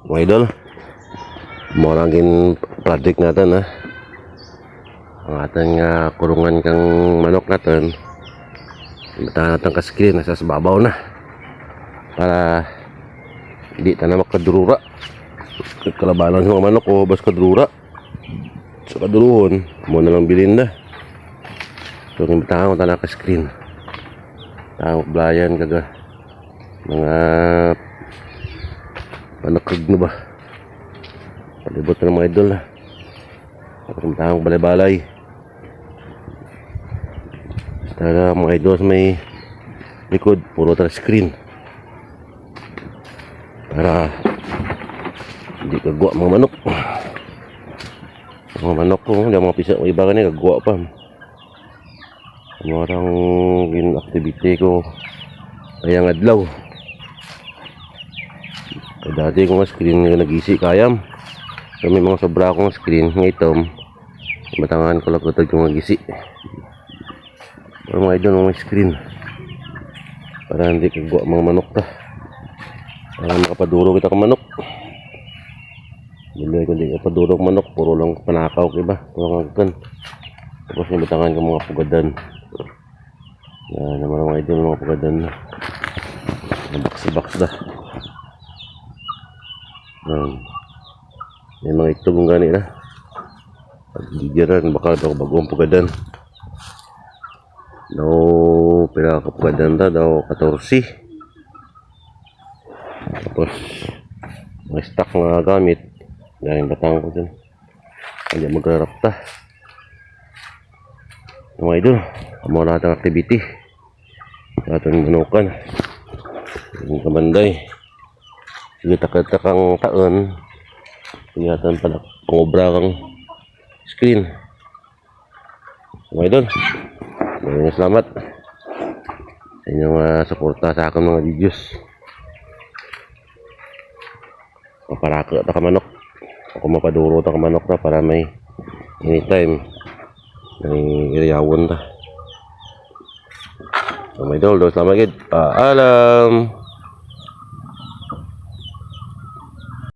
Mga idol, morangin project natin ha. Ang ating kurungan kang manok natin, imitahan natin ka-screen nasa babaw na para hindi tayo na makadurura. Kalabanan sa mga manok o bas kadurura sa kaduruhon mo na lang bilhin na. So imitahan ko tayo na ka-screen tayo blayan kaga mga panakag na ba palibot na ng mga idol pagkakamtahang balay-balay basta mga idol may likod puro touch screen para hindi kagwa mga manok ko hindi mga pisa mga iba kanina kagwa pa marang activity ko kayang adlaw. Dati ko nga screen nga nag-isi kayam. So may mga sobra akong screen ngayon. Matangan ko lang ito yung nag-isi. Pero mga idol mga screen. Para hindi kagwa mga manok ta. Para makapaduro kita ka manok. Hindi ko hindi kapaduro ka manok. Puro lang panakaw ka iba. Puro kan. Tapos yung matangan ko mga pugadan. Yan naman mga idol mga pugadan. Box dah. May mga itog ng gani na pag gigiran baka daw bagong pugadan daw pila ka pugadan ta daw 14 tapos may stock na gamit galing batang ko dyan hindi magrarap ta mga idol amo na atang activity sa atong manukan yung kamanday sige takang taon ingatan pala pangobra kang screen mga idol maraming salamat sa inyong suporta sa aking mga videos maparako ta ka manok ako mapaduro ta ka manok na para may anytime may iriyawon ta so, mga idol salamat gid paalam.